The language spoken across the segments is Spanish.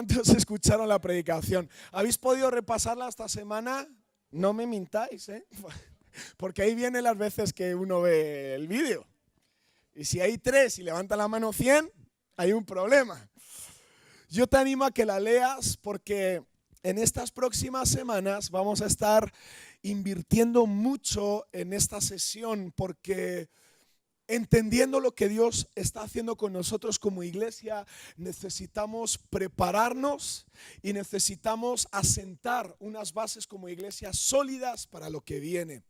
¿Cuántos escucharon la predicación? ¿Habéis podido repasarla esta semana? No me mintáis, ¿eh? Porque ahí vienen las veces que uno ve el vídeo. Y si hay 3 y levanta la mano 100, hay un problema. Yo te animo a que la leas porque en estas próximas semanas vamos a estar invirtiendo mucho en esta sesión porque entendiendo lo que Dios está haciendo con nosotros como iglesia, necesitamos prepararnos y necesitamos asentar unas bases como iglesia sólidas para lo que viene.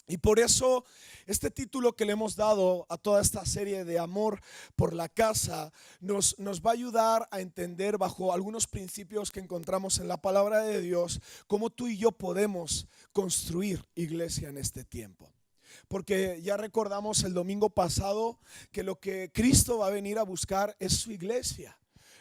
Y por eso este título que le hemos dado a toda esta serie de Amor por la Casa nos va a ayudar a entender bajo algunos principios que encontramos en la palabra de Dios cómo tú y yo podemos construir iglesia en este tiempo. Porque ya recordamos el domingo pasado que lo que Cristo va a venir a buscar es su iglesia.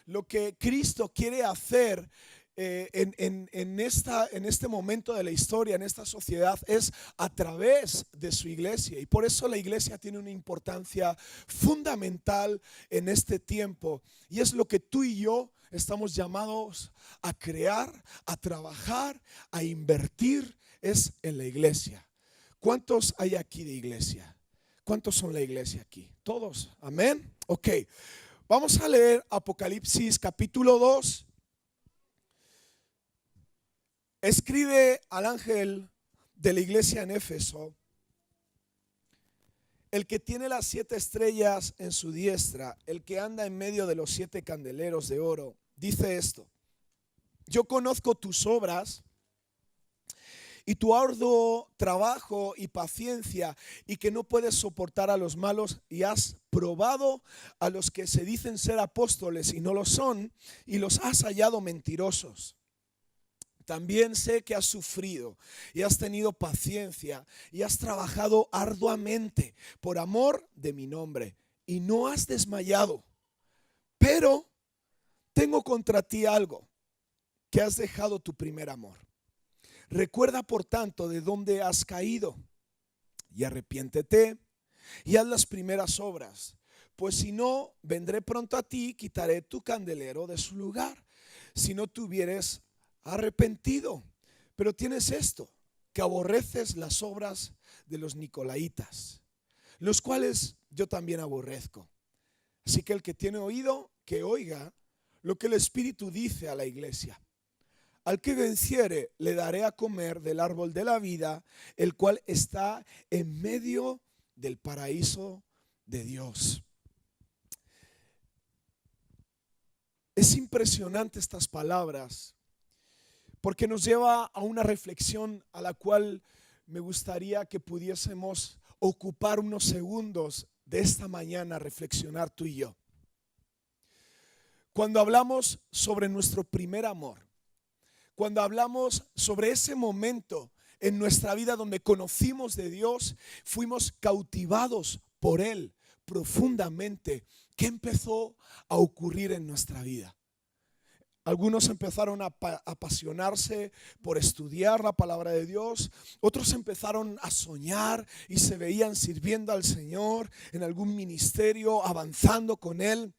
Lo que Cristo quiere hacer en este momento de la historia, en esta sociedad, es a través de su iglesia. Y por eso la iglesia tiene una importancia fundamental en este tiempo. Y es lo que tú y yo estamos llamados a crear, a trabajar, a invertir, es en la iglesia. ¿Cuántos hay aquí de iglesia? ¿Cuántos son la iglesia aquí? Todos, amén. Ok, vamos a leer Apocalipsis capítulo 2. Escribe al ángel de la iglesia en Éfeso: el que tiene las 7 estrellas en su diestra, el que anda en medio de los 7 candeleros de oro, dice esto: yo conozco tus obras y tu arduo trabajo y paciencia, y que no puedes soportar a los malos, y has probado a los que se dicen ser apóstoles y no lo son, y los has hallado mentirosos. También sé que has sufrido y has tenido paciencia y has trabajado arduamente por amor de mi nombre y no has desmayado. Pero tengo contra ti algo, que has dejado tu primer amor. Recuerda por tanto de dónde has caído y arrepiéntete y haz las primeras obras, pues si no, vendré pronto a ti y quitaré tu candelero de su lugar, si no te hubieres arrepentido. Pero tienes esto, que aborreces las obras de los nicolaítas, los cuales yo también aborrezco. Así que el que tiene oído, que oiga lo que el Espíritu dice a la iglesia. Al que venciere le daré a comer del árbol de la vida, el cual está en medio del paraíso de Dios. Es impresionante estas palabras, porque nos lleva a una reflexión a la cual me gustaría que pudiésemos ocupar unos segundos de esta mañana, reflexionar tú y yo. Cuando hablamos sobre nuestro primer amor, cuando hablamos sobre ese momento en nuestra vida donde conocimos de Dios, fuimos cautivados por Él profundamente, ¿qué empezó a ocurrir en nuestra vida? Algunos empezaron a apasionarse por estudiar la palabra de Dios. Otros empezaron a soñar y se veían sirviendo al Señor en algún ministerio, avanzando con Él.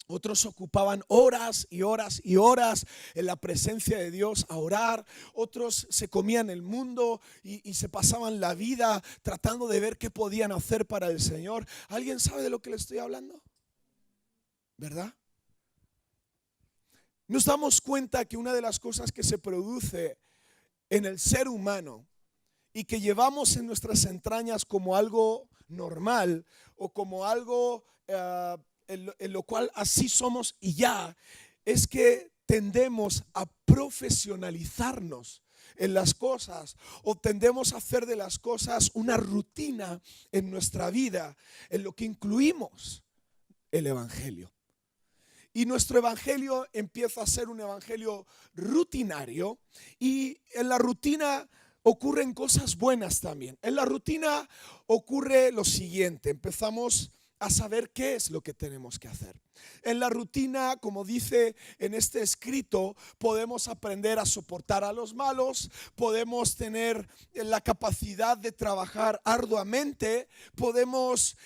Otros ocupaban horas y horas y horas en la presencia de Dios a orar. Otros se comían el mundo y se pasaban la vida tratando de ver qué podían hacer para el Señor. ¿Alguien sabe de lo que le estoy hablando? ¿Verdad? Nos damos cuenta que una de las cosas que se produce en el ser humano y que llevamos en nuestras entrañas como algo normal o como algo en lo cual así somos y ya, es que tendemos a profesionalizarnos en las cosas o tendemos a hacer de las cosas una rutina en nuestra vida, en lo que incluimos el evangelio. Y nuestro evangelio empieza a ser un evangelio rutinario, y en la rutina ocurren cosas buenas también. En la rutina ocurre lo siguiente: empezamos a saber qué es lo que tenemos que hacer. En la rutina, como dice en este escrito, podemos aprender a soportar a los malos, podemos tener la capacidad de trabajar arduamente, podemos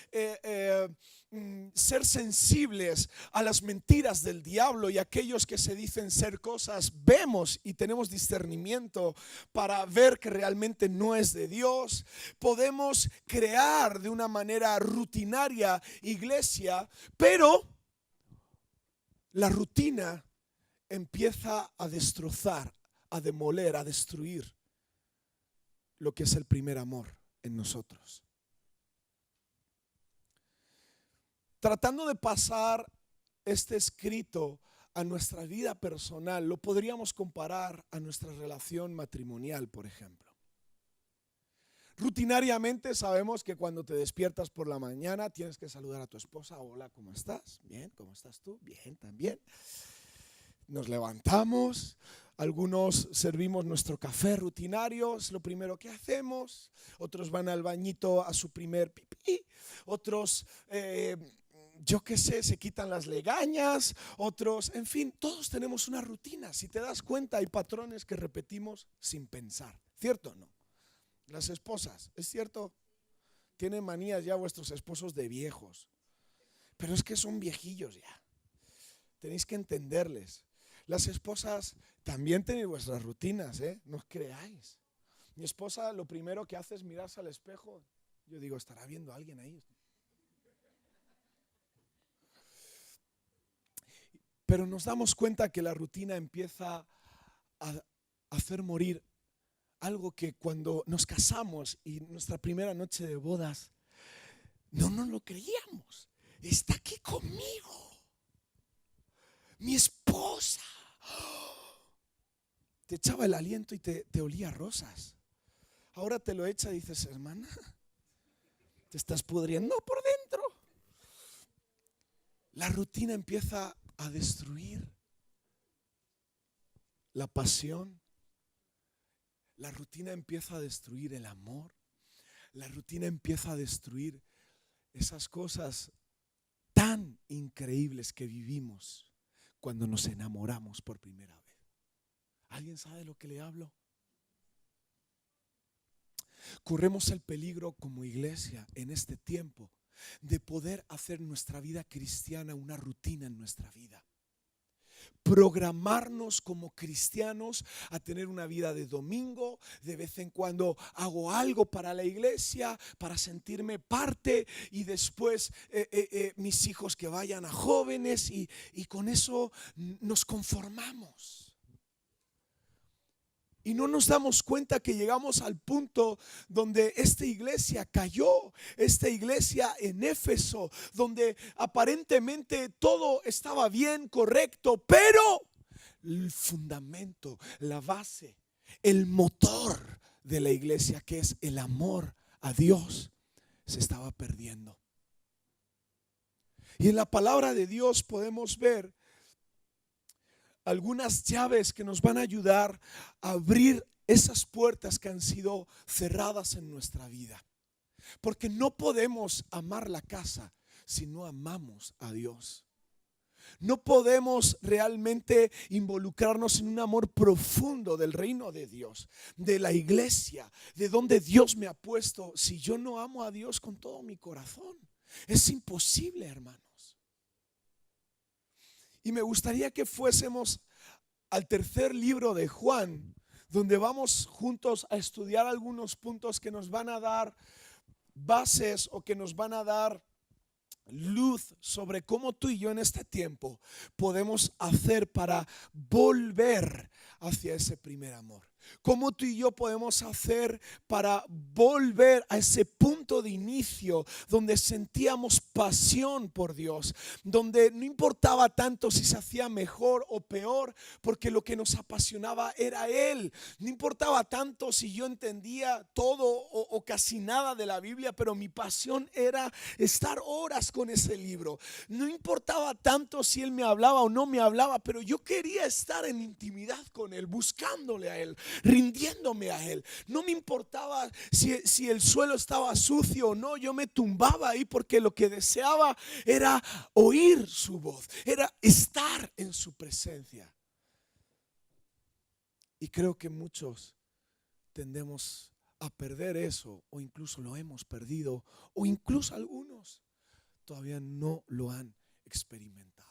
ser sensibles a las mentiras del diablo, y aquellos que se dicen ser cosas, vemos y tenemos discernimiento para ver que realmente no es de Dios. Podemos crear de una manera rutinaria iglesia, pero la rutina empieza a destrozar, a demoler, a destruir lo que es el primer amor en nosotros. Tratando de pasar este escrito a nuestra vida personal, lo podríamos comparar a nuestra relación matrimonial, por ejemplo. Rutinariamente sabemos que cuando te despiertas por la mañana tienes que saludar a tu esposa. Hola, ¿cómo estás? Bien, ¿cómo estás tú? Bien, también. Nos levantamos, algunos servimos nuestro café rutinario, es lo primero que hacemos. Otros van al bañito a su primer pipí, otros yo qué sé, se quitan las legañas, otros, en fin, todos tenemos una rutina. Si te das cuenta, hay patrones que repetimos sin pensar, ¿cierto o no? Las esposas, ¿es cierto? Tienen manías ya vuestros esposos de viejos, pero es que son viejillos ya, tenéis que entenderles. Las esposas también tenéis vuestras rutinas, no os creáis. Mi esposa lo primero que hace es mirarse al espejo. Yo digo, ¿estará viendo a alguien ahí? Pero nos damos cuenta que la rutina empieza a hacer morir algo que cuando nos casamos y nuestra primera noche de bodas, no nos lo creíamos. Está aquí conmigo, mi esposa. Te echaba el aliento y te olía a rosas. Ahora te lo echa y dices, hermana, te estás pudriendo por dentro. La rutina empieza a destruir la pasión. La rutina empieza a destruir el amor. La rutina empieza a destruir esas cosas tan increíbles que vivimos cuando nos enamoramos por primera vez. ¿Alguien sabe de lo que le hablo? Corremos el peligro como iglesia en este tiempo de poder hacer nuestra vida cristiana una rutina en nuestra vida. Programarnos como cristianos a tener una vida de domingo, de vez en cuando hago algo para la iglesia, para sentirme parte, y después mis hijos que vayan a jóvenes, y con eso nos conformamos. Y no nos damos cuenta que llegamos al punto donde esta iglesia cayó, esta iglesia en Éfeso, donde aparentemente todo estaba bien, correcto, pero el fundamento, la base, el motor de la iglesia, que es el amor a Dios, se estaba perdiendo. Y en la palabra de Dios podemos ver algunas llaves que nos van a ayudar a abrir esas puertas que han sido cerradas en nuestra vida. Porque no podemos amar la casa si no amamos a Dios. No podemos realmente involucrarnos en un amor profundo del reino de Dios, de la iglesia, de donde Dios me ha puesto, si yo no amo a Dios con todo mi corazón. Es imposible, hermanos. Y me gustaría que fuésemos al tercer libro de Juan, donde vamos juntos a estudiar algunos puntos que nos van a dar bases o que nos van a dar luz sobre cómo tú y yo en este tiempo podemos hacer para volver hacia ese primer amor. Cómo tú y yo podemos hacer para volver a ese punto de inicio donde sentíamos pasión por Dios, donde no importaba tanto si se hacía mejor o peor, porque lo que nos apasionaba era Él. No importaba tanto si yo entendía todo o casi nada de la Biblia, pero mi pasión era estar horas con ese libro. No importaba tanto si Él me hablaba o no me hablaba, pero yo quería estar en intimidad con Él, buscándole a Él, rindiéndome a Él. No me importaba si el suelo estaba sucio o no, yo me tumbaba ahí porque lo que deseaba era oír su voz, era estar en su presencia. Y creo que muchos tendemos a perder eso, o incluso lo hemos perdido, o incluso algunos todavía no lo han experimentado.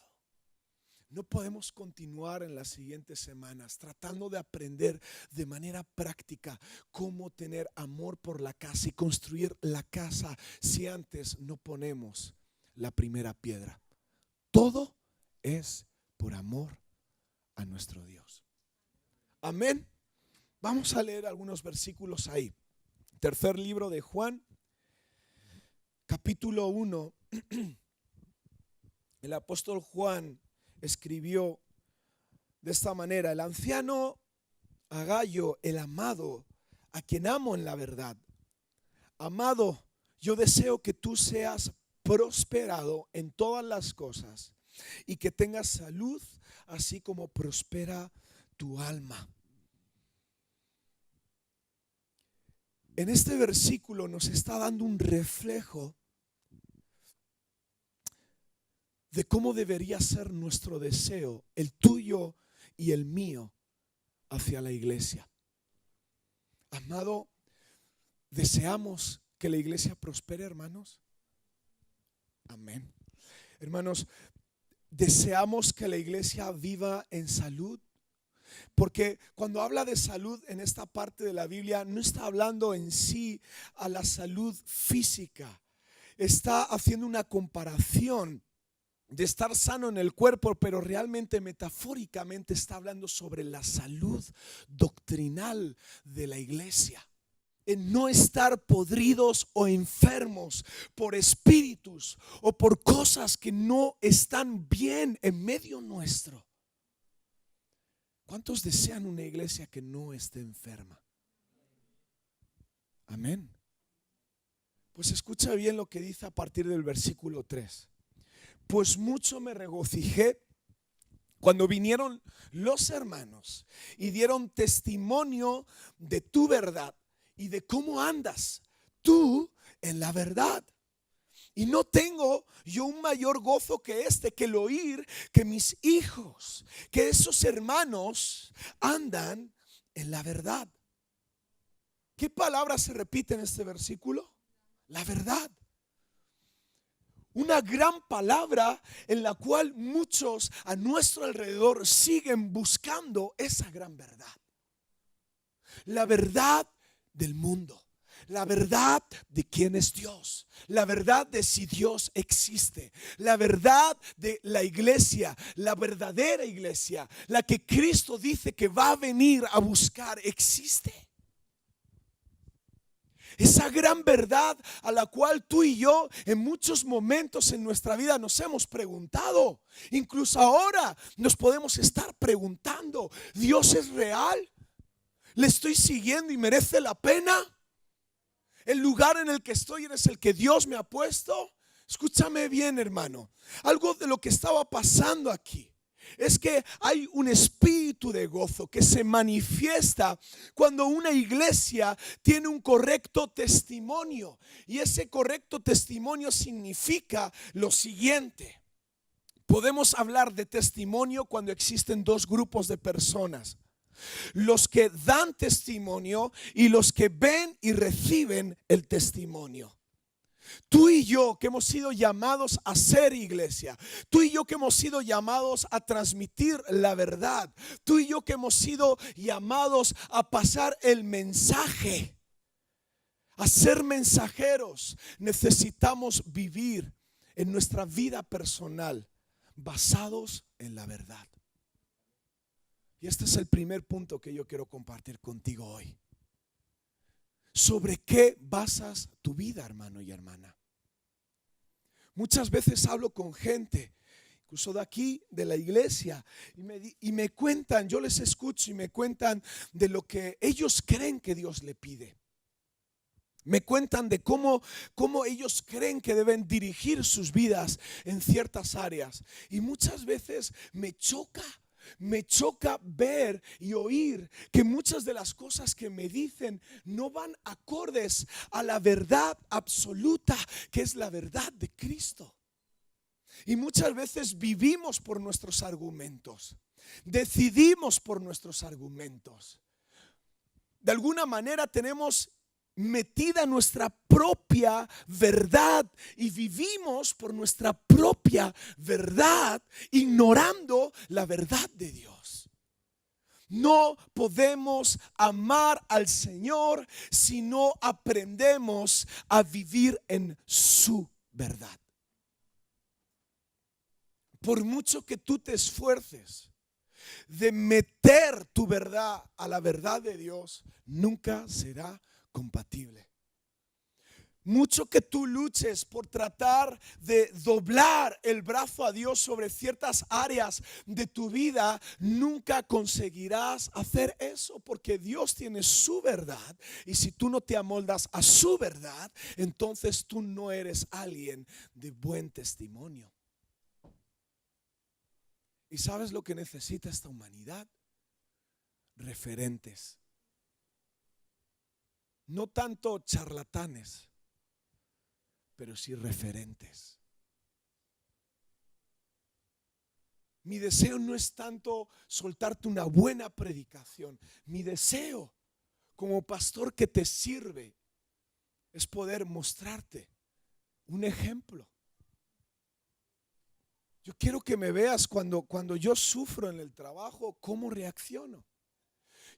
No podemos continuar en las siguientes semanas tratando de aprender de manera práctica cómo tener amor por la casa y construir la casa si antes no ponemos la primera piedra. Todo es por amor a nuestro Dios. Amén. Vamos a leer algunos versículos ahí. Tercer libro de Juan, capítulo 1. El apóstol Juan escribió de esta manera: el anciano Agayo, el amado, a quien amo en la verdad. Amado, yo deseo que tú seas prosperado en todas las cosas y que tengas salud, así como prospera tu alma. En este versículo nos está dando un reflejo de cómo debería ser nuestro deseo, el tuyo y el mío, hacia la iglesia. Amado, ¿deseamos que la iglesia prospere, hermanos? Amén. Hermanos, ¿deseamos que la iglesia viva en salud? Porque cuando habla de salud en esta parte de la Biblia, no está hablando en sí a la salud física. Está haciendo una comparación de estar sano en el cuerpo, pero realmente metafóricamente está hablando sobre la salud doctrinal de la iglesia. En no estar podridos o enfermos por espíritus o por cosas que no están bien en medio nuestro. ¿Cuántos desean una iglesia que no esté enferma? Amén. Pues escucha bien lo que dice a partir del versículo 3. Pues mucho me regocijé cuando vinieron los hermanos y dieron testimonio de tu verdad y de cómo andas tú en la verdad. Y no tengo yo un mayor gozo que que el oír que mis hijos, que esos hermanos andan en la verdad. ¿Qué palabra se repite en este versículo? La verdad. Una gran palabra en la cual muchos a nuestro alrededor siguen buscando esa gran verdad. La verdad del mundo. La verdad de quién es Dios, la verdad de si Dios existe, la verdad de la iglesia, la verdadera iglesia, la que Cristo dice que va a venir a buscar, existe. Esa gran verdad a la cual tú y yo en muchos momentos en nuestra vida nos hemos preguntado, incluso ahora nos podemos estar preguntando, ¿Dios es real? ¿Le estoy siguiendo y merece la pena? ¿El lugar en el que estoy es el que Dios me ha puesto? Escúchame bien, hermano. Algo de lo que estaba pasando aquí es que hay un espíritu de gozo que se manifiesta cuando una iglesia tiene un correcto testimonio. Y ese correcto testimonio significa lo siguiente. Podemos hablar de testimonio cuando existen dos grupos de personas: los que dan testimonio y los que ven y reciben el testimonio. Tú y yo que hemos sido llamados a ser iglesia, tú y yo que hemos sido llamados a transmitir la verdad, tú y yo que hemos sido llamados a pasar el mensaje, a ser mensajeros, necesitamos vivir en nuestra vida personal basados en la verdad. Y este es el primer punto que yo quiero compartir contigo hoy. ¿Sobre qué basas tu vida, hermano y hermana? Muchas veces hablo con gente, incluso de aquí, de la iglesia, y me cuentan, yo les escucho y me cuentan de lo que ellos creen que Dios le pide. Me cuentan de cómo ellos creen que deben dirigir sus vidas en ciertas áreas. Y muchas veces me choca ver y oír que muchas de las cosas que me dicen no van acordes a la verdad absoluta, que es la verdad de Cristo. Y muchas veces vivimos por nuestros argumentos, decidimos por nuestros argumentos. De alguna manera tenemos metida en nuestra propia verdad y vivimos por nuestra propia verdad, ignorando la verdad de Dios. No podemos amar al Señor si no aprendemos a vivir en su verdad. Por mucho que tú te esfuerces de meter tu verdad a la verdad de Dios, nunca será compatible. Mucho que tú luches por tratar de doblar el brazo a Dios sobre ciertas áreas de tu vida, nunca conseguirás hacer eso, porque Dios tiene su verdad, y si tú no te amoldas a su verdad, entonces tú no eres alguien de buen testimonio. ¿Y sabes lo que necesita esta humanidad? Referentes. No tanto charlatanes, pero sí referentes. Mi deseo no es tanto soltarte una buena predicación. Mi deseo como pastor que te sirve es poder mostrarte un ejemplo. Yo quiero que me veas cuando yo sufro en el trabajo, cómo reacciono.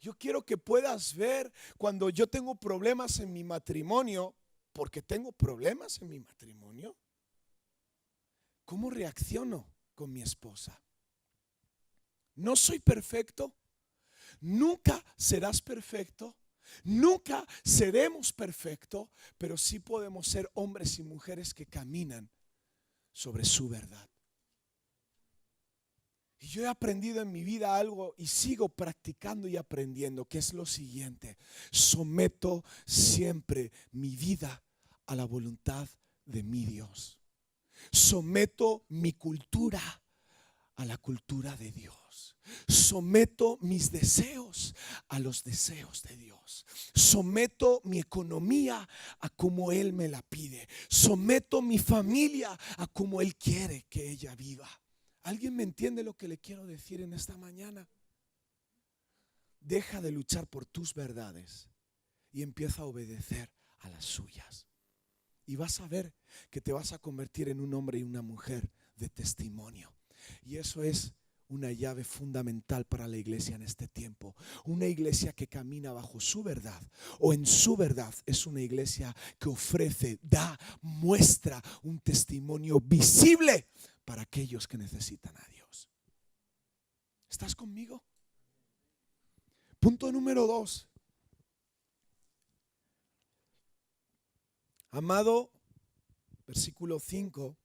Yo quiero que puedas ver cuando yo tengo problemas en mi matrimonio, porque tengo problemas en mi matrimonio, cómo reacciono con mi esposa. No soy perfecto, nunca serás perfecto, nunca seremos perfectos, pero sí podemos ser hombres y mujeres que caminan sobre su verdad. Y yo he aprendido en mi vida algo y sigo practicando y aprendiendo, que es lo siguiente: someto siempre mi vida a la voluntad de mi Dios. Someto mi cultura a la cultura de Dios. Someto mis deseos a los deseos de Dios. Someto mi economía a como Él me la pide. Someto mi familia a como Él quiere que ella viva. ¿Alguien me entiende lo que le quiero decir en esta mañana? Deja de luchar por tus verdades y empieza a obedecer a las suyas. Y vas a ver que te vas a convertir en un hombre y una mujer de testimonio. Y eso es una llave fundamental para la iglesia en este tiempo. Una iglesia que camina bajo su verdad o en su verdad es una iglesia que ofrece, da, muestra un testimonio visible para aquellos que necesitan a Dios. ¿Estás conmigo? Punto número 2. Amado, versículo 5,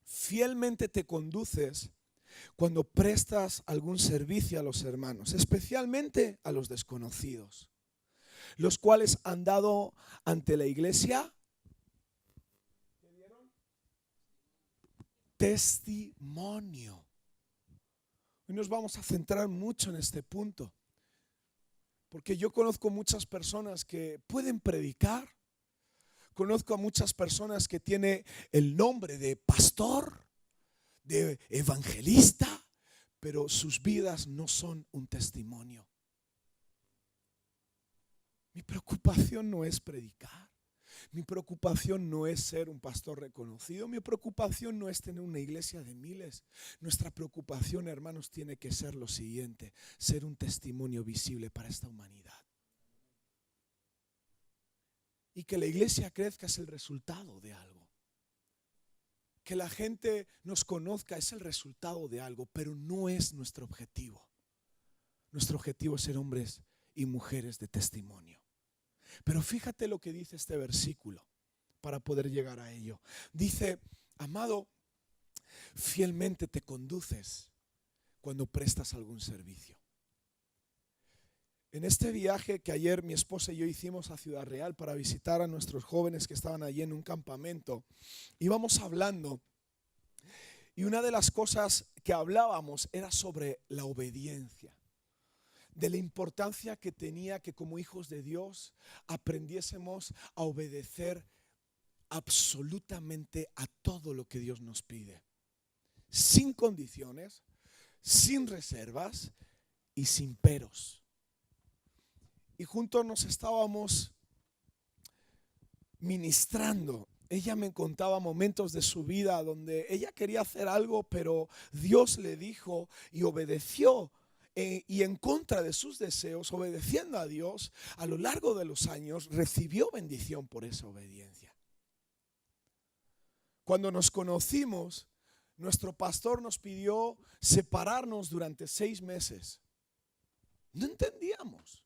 fielmente te conduces cuando prestas algún servicio a los hermanos, especialmente a los desconocidos, los cuales han dado ante la iglesia testimonio. Hoy nos vamos a centrar mucho en este punto, porque yo conozco muchas personas que pueden predicar. Conozco a muchas personas que tienen el nombre de pastor, de evangelista, pero sus vidas no son un testimonio. Mi preocupación no es predicar. Mi preocupación no es ser un pastor reconocido. Mi preocupación no es tener una iglesia de miles. Nuestra preocupación, hermanos, tiene que ser lo siguiente: ser un testimonio visible para esta humanidad. Y que la iglesia crezca es el resultado de algo. Que la gente nos conozca es el resultado de algo, pero no es nuestro objetivo. Nuestro objetivo es ser hombres y mujeres de testimonio. Pero fíjate lo que dice este versículo para poder llegar a ello. Dice: amado, fielmente te conduces cuando prestas algún servicio. En este viaje que ayer mi esposa y yo hicimos a Ciudad Real para visitar a nuestros jóvenes que estaban allí en un campamento, íbamos hablando, y una de las cosas que hablábamos era sobre la obediencia, de la importancia que tenía que como hijos de Dios aprendiésemos a obedecer absolutamente a todo lo que Dios nos pide, sin condiciones, sin reservas y sin peros. Y juntos nos estábamos ministrando, ella me contaba momentos de su vida donde ella quería hacer algo, pero Dios le dijo y obedeció. Y en contra de sus deseos, obedeciendo a Dios, a lo largo de los años, recibió bendición por esa obediencia. Cuando nos conocimos, nuestro pastor nos pidió separarnos durante 6 meses. No entendíamos.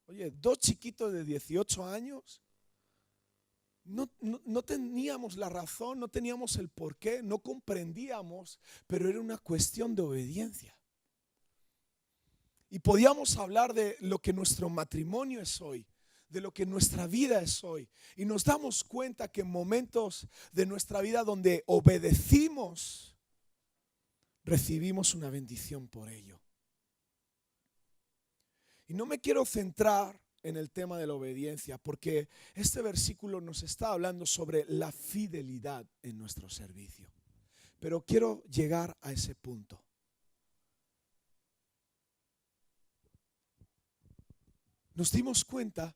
Oye, 2 chiquitos de 18 años. No teníamos la razón, no teníamos el porqué, no comprendíamos, pero era una cuestión de obediencia. Y podíamos hablar de lo que nuestro matrimonio es hoy, de lo que nuestra vida es hoy. Y nos damos cuenta que en momentos de nuestra vida donde obedecimos, recibimos una bendición por ello. Y no me quiero centrar en el tema de la obediencia, porque este versículo nos está hablando sobre la fidelidad en nuestro servicio. Pero quiero llegar a ese punto. Nos dimos cuenta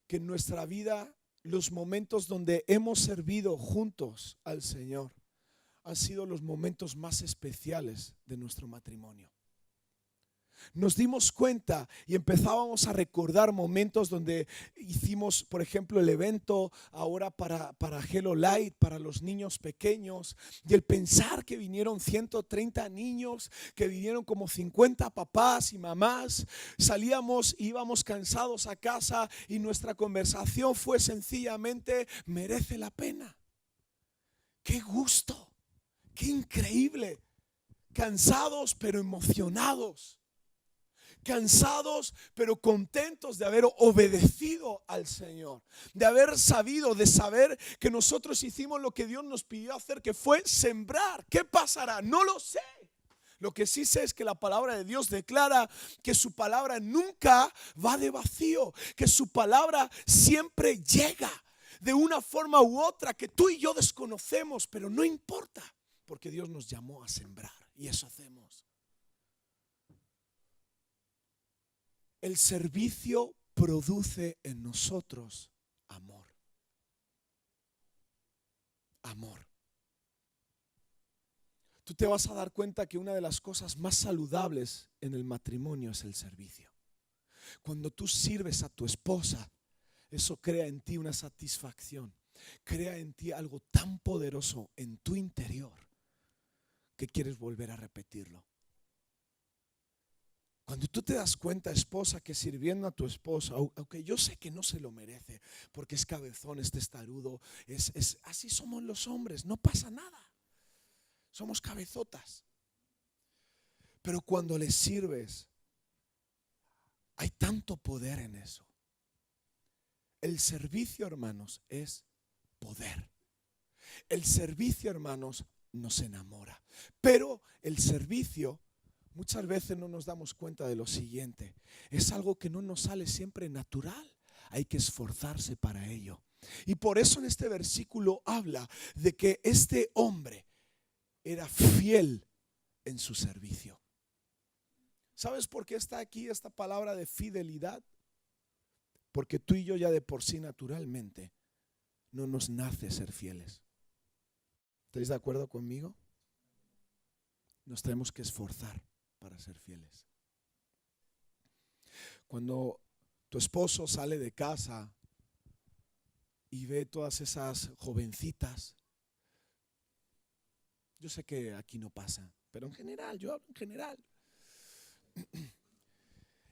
que en nuestra vida los momentos donde hemos servido juntos al Señor han sido los momentos más especiales de nuestro matrimonio. Nos dimos cuenta y empezábamos a recordar momentos donde hicimos, por ejemplo, el evento ahora para Hello Light, para los niños pequeños, y el pensar que vinieron 130 niños, que vinieron como 50 papás y mamás. Salíamos, íbamos cansados a casa y nuestra conversación fue sencillamente: merece la pena. ¡Qué gusto! ¡Qué increíble! Cansados pero emocionados. Cansados pero contentos de haber obedecido al Señor, de haber sabido, de saber que nosotros hicimos lo que Dios nos pidió hacer, que fue sembrar. ¿Qué pasará? No lo sé. Lo que sí sé es que la palabra de Dios declara que su palabra nunca va de vacío, que su palabra siempre llega de una forma u otra que tú y yo desconocemos, pero no importa, porque Dios nos llamó a sembrar y eso hacemos. El servicio produce en nosotros amor. Amor. Tú te vas a dar cuenta que una de las cosas más saludables en el matrimonio es el servicio. Cuando tú sirves a tu esposa, eso crea en ti una satisfacción. Crea en ti algo tan poderoso en tu interior que quieres volver a repetirlo. Cuando tú te das cuenta, esposa, que sirviendo a tu esposa, aunque yo sé que no se lo merece, porque es cabezón, es testarudo, así somos los hombres, no pasa nada. Somos cabezotas. Pero cuando le sirves, hay tanto poder en eso. El servicio, hermanos, es poder. El servicio, hermanos, nos enamora. Pero el servicio, muchas veces no nos damos cuenta de lo siguiente: es algo que no nos sale siempre natural. Hay que esforzarse para ello. Y por eso en este versículo habla de que este hombre era fiel en su servicio. ¿Sabes por qué está aquí esta palabra de fidelidad? Porque tú y yo ya de por sí naturalmente no nos nace ser fieles. ¿Estáis de acuerdo conmigo? Nos tenemos que esforzar para ser fieles. Cuando tu esposo sale de casa y ve todas esas jovencitas, yo sé que aquí no pasa, pero en general, yo hablo en general.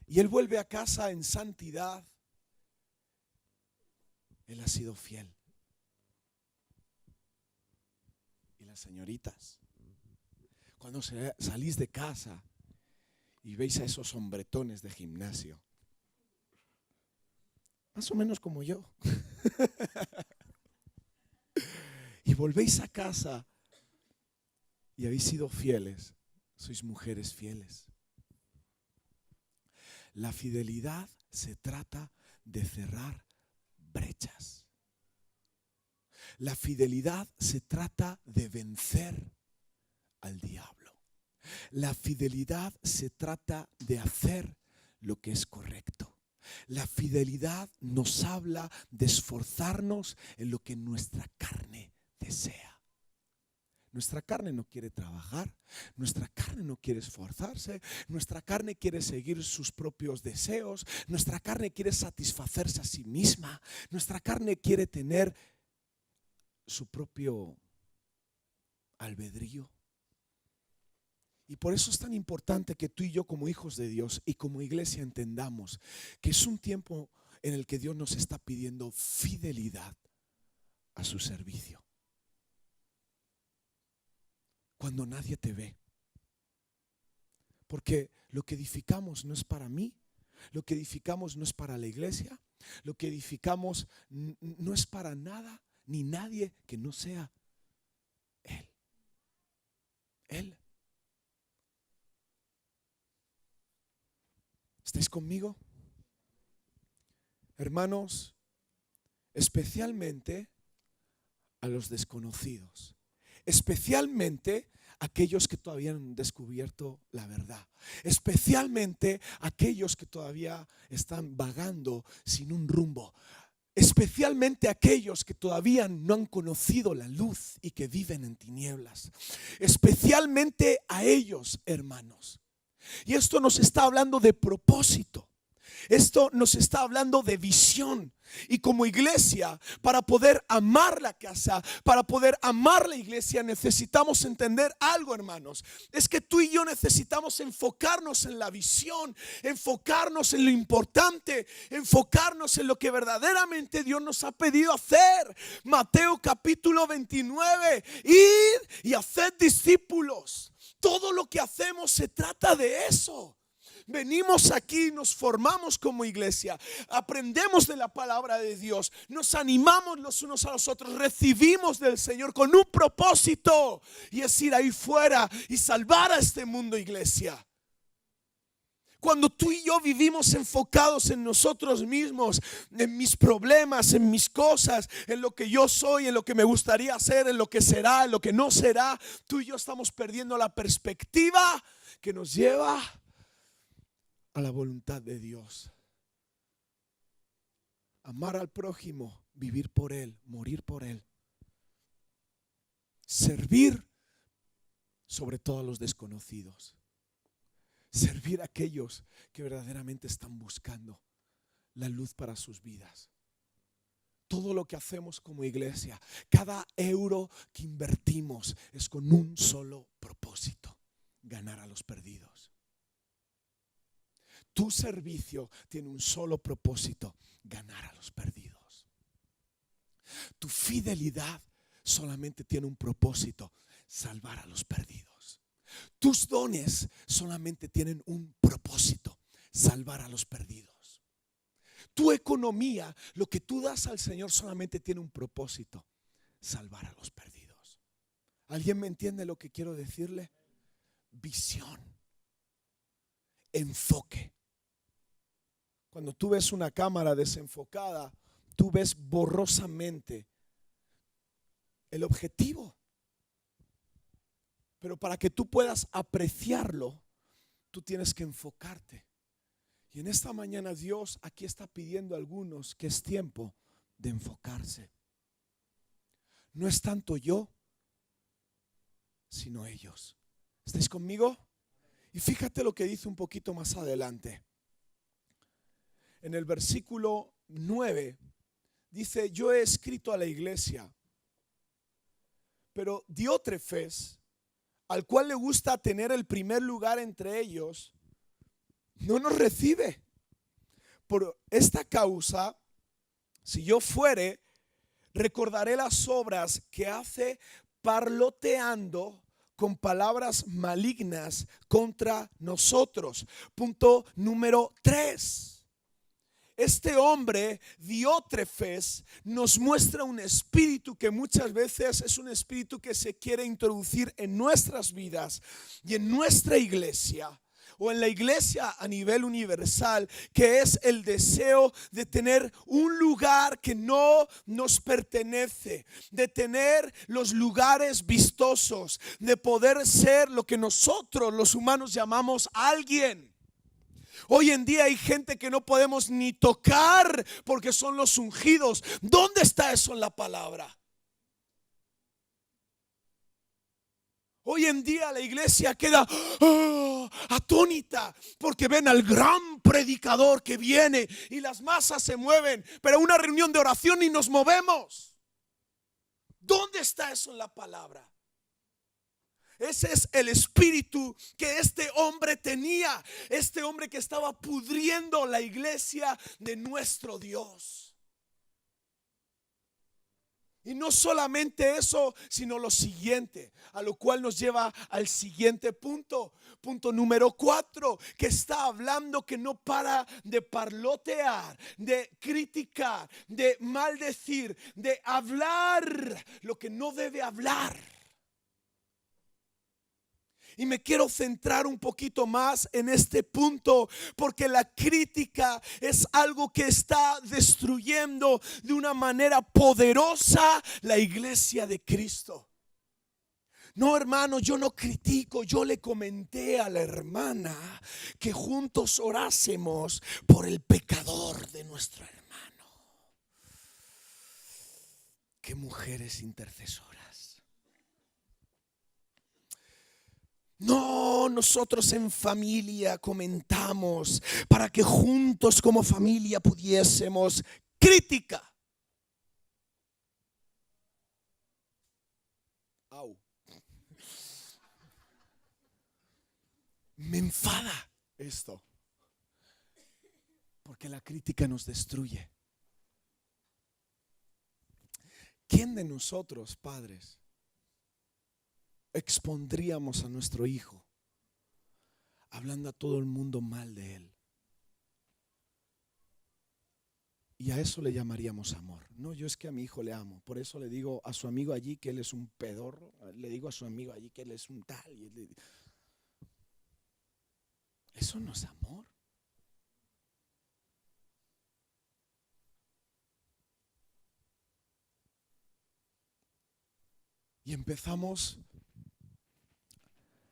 Y él vuelve a casa en santidad. Él ha sido fiel. Y las señoritas, cuando salís de casa y veis a esos hombretones de gimnasio, más o menos como yo, y volvéis a casa y habéis sido fieles, sois mujeres fieles. La fidelidad se trata de cerrar brechas. La fidelidad se trata de vencer al diablo. La fidelidad se trata de hacer lo que es correcto. La fidelidad nos habla de esforzarnos en lo que nuestra carne desea. Nuestra carne no quiere trabajar, nuestra carne no quiere esforzarse, nuestra carne quiere seguir sus propios deseos, nuestra carne quiere satisfacerse a sí misma, nuestra carne quiere tener su propio albedrío. Y por eso es tan importante que tú y yo, como hijos de Dios y como iglesia, entendamos que es un tiempo en el que Dios nos está pidiendo fidelidad a su servicio. Cuando nadie te ve. Porque lo que edificamos no es para mí, lo que edificamos no es para la iglesia, lo que edificamos no es para nada ni nadie que no sea Él. Él. ¿Estáis conmigo? Hermanos, especialmente a los desconocidos, especialmente aquellos que todavía no han descubierto la verdad, especialmente aquellos que todavía están vagando sin un rumbo, especialmente aquellos que todavía no han conocido la luz y que viven en tinieblas, especialmente a ellos, hermanos. Y esto nos está hablando de propósito. Esto nos está hablando de visión. Y como iglesia, para poder amar la casa, para poder amar la iglesia, necesitamos entender algo, hermanos. Es que tú y yo necesitamos enfocarnos en la visión, enfocarnos en lo importante, enfocarnos en lo que verdaderamente Dios nos ha pedido hacer. Mateo capítulo 29, id y haced discípulos. Todo lo que hacemos se trata de eso. Venimos aquí, nos formamos como iglesia, aprendemos de la palabra de Dios, nos animamos los unos a los otros, recibimos del Señor con un propósito, y es ir ahí fuera y salvar a este mundo, iglesia. Cuando tú y yo vivimos enfocados en nosotros mismos, en mis problemas, en mis cosas, en lo que yo soy, en lo que me gustaría hacer, en lo que será, en lo que no será, tú y yo estamos perdiendo la perspectiva que nos lleva a la voluntad de Dios. Amar al prójimo, vivir por él, morir por él. Servir sobre todo a los desconocidos. Servir a aquellos que verdaderamente están buscando la luz para sus vidas. Todo lo que hacemos como iglesia, cada euro que invertimos es con un solo propósito: ganar a los perdidos. Tu servicio tiene un solo propósito: ganar a los perdidos. Tu fidelidad solamente tiene un propósito: salvar a los perdidos. Tus dones solamente tienen un propósito: salvar a los perdidos. Tu economía, lo que tú das al Señor, solamente tiene un propósito: salvar a los perdidos. ¿Alguien me entiende lo que quiero decirle? Visión, enfoque. Cuando tú ves una cámara desenfocada, tú ves borrosamente el objetivo. Pero para que tú puedas apreciarlo, tú tienes que enfocarte. Y en esta mañana Dios aquí está pidiendo a algunos que es tiempo de enfocarse. No es tanto yo, sino ellos. ¿Estáis conmigo? Y fíjate lo que dice un poquito más adelante. En el versículo 9 dice: yo he escrito a la iglesia, pero Diótrefes, al cual le gusta tener el primer lugar entre ellos, no nos recibe. Por esta causa, si yo fuere, recordaré las obras que hace, parloteando con palabras malignas contra nosotros. Punto número 3. Este hombre, Diótrefes, nos muestra un espíritu que muchas veces es un espíritu que se quiere introducir en nuestras vidas y en nuestra iglesia, o en la iglesia a nivel universal, que es el deseo de tener un lugar que no nos pertenece, de tener los lugares vistosos, de poder ser lo que nosotros los humanos llamamos alguien. Hoy en día hay gente que no podemos ni tocar porque son los ungidos. ¿Dónde está eso en la palabra? Hoy en día la iglesia queda atónita porque ven al gran predicador que viene y las masas se mueven, pero una reunión de oración y nos movemos. ¿Dónde está eso en la palabra? Ese es el espíritu que este hombre tenía, este hombre que estaba pudriendo la iglesia de nuestro Dios. Y no solamente eso, sino lo siguiente, a lo cual nos lleva al siguiente punto. Punto número 4, que está hablando que no para de parlotear, de criticar, de maldecir, de hablar lo que no debe hablar. Y me quiero centrar un poquito más en este punto, porque la crítica es algo que está destruyendo de una manera poderosa la iglesia de Cristo. No, hermano, yo no critico. Yo le comenté a la hermana que juntos orásemos por el pecador de nuestro hermano. Qué mujeres intercesoras. No, nosotros en familia comentamos para que juntos como familia pudiésemos crítica. Au. Me enfada esto, porque la crítica nos destruye. ¿Quién de nosotros, padres, expondríamos a nuestro hijo hablando a todo el mundo mal de él? Y a eso le llamaríamos amor. No, yo es que a mi hijo le amo. Por eso le digo a su amigo allí que él es un pedorro. Le digo a su amigo allí que él es un tal. Eso no es amor. Y empezamos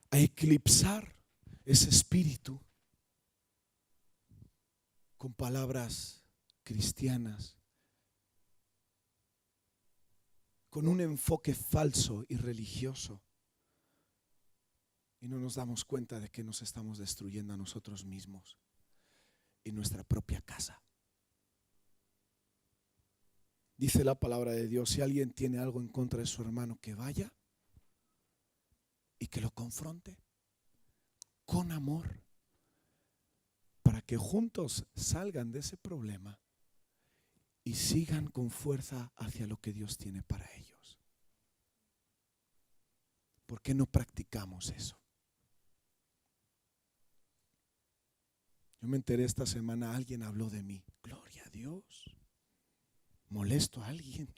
a eclipsar ese espíritu con palabras cristianas, con un enfoque falso y religioso, y no nos damos cuenta de que nos estamos destruyendo a nosotros mismos y nuestra propia casa. Dice la palabra de Dios: si alguien tiene algo en contra de su hermano, que vaya y que lo confronte con amor, para que juntos salgan de ese problema y sigan con fuerza hacia lo que Dios tiene para ellos. ¿Por qué no practicamos eso? Yo me enteré esta semana, alguien habló de mí. Gloria a Dios. Molesto a alguien.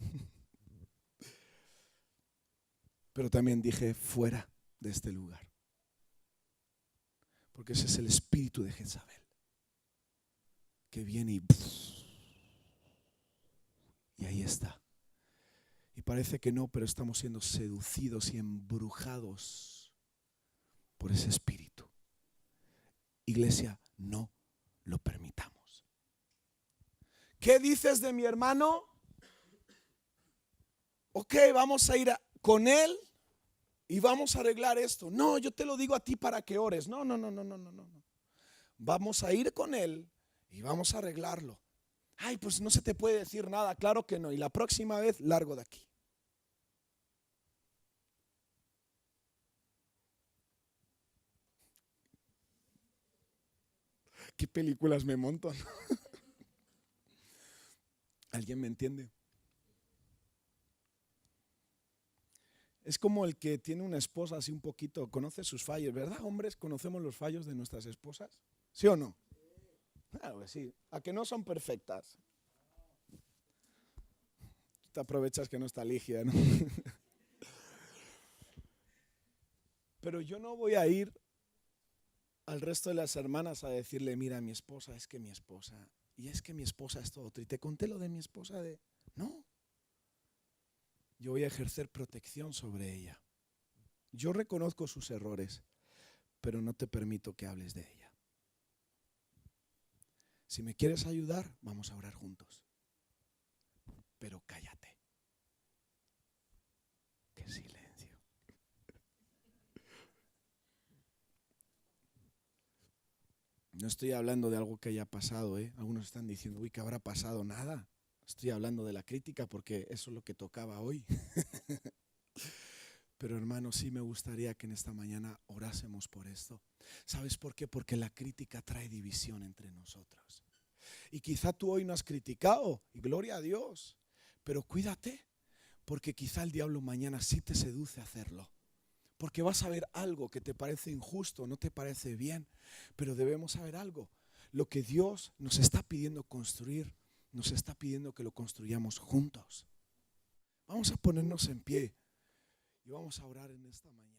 Pero también dije: fuera de este lugar. Porque ese es el espíritu de Jezabel, que viene y ahí está. Y parece que no, pero estamos siendo seducidos y embrujados por ese espíritu. Iglesia, no lo permitamos. ¿Qué dices de mi hermano? Ok, vamos a ir con él y vamos a arreglar esto. No, yo te lo digo a ti para que ores. No. Vamos a ir con él y vamos a arreglarlo. Ay, pues no se te puede decir nada. Claro que no. Y la próxima vez, largo de aquí. ¿Qué películas me monto? ¿Alguien me entiende? Es como el que tiene una esposa así un poquito, conoce sus fallos, ¿verdad? Hombres, conocemos los fallos de nuestras esposas, ¿sí o no? Claro que sí. ¿A que no son perfectas? Tú te aprovechas que no está Ligia, ¿no? Pero yo no voy a ir al resto de las hermanas a decirle: mira, mi esposa, es que mi esposa, y es que mi esposa es todo otro. Y te conté lo de mi esposa de... No. Yo voy a ejercer protección sobre ella. Yo reconozco sus errores, pero no te permito que hables de ella. Si me quieres ayudar, vamos a orar juntos. Pero cállate. Qué silencio. No estoy hablando de algo que haya pasado, ¿eh? Algunos están diciendo, uy, ¿qué habrá pasado? Nada. Estoy hablando de la crítica porque eso es lo que tocaba hoy. Pero hermano, sí me gustaría que en esta mañana orásemos por esto. ¿Sabes por qué? Porque la crítica trae división entre nosotros. Y quizá tú hoy no has criticado, y gloria a Dios, pero cuídate, porque quizá el diablo mañana sí te seduce a hacerlo. Porque vas a ver algo que te parece injusto, no te parece bien, pero debemos saber algo. Lo que Dios nos está pidiendo construir, nos está pidiendo que lo construyamos juntos. Vamos a ponernos en pie y vamos a orar en esta mañana.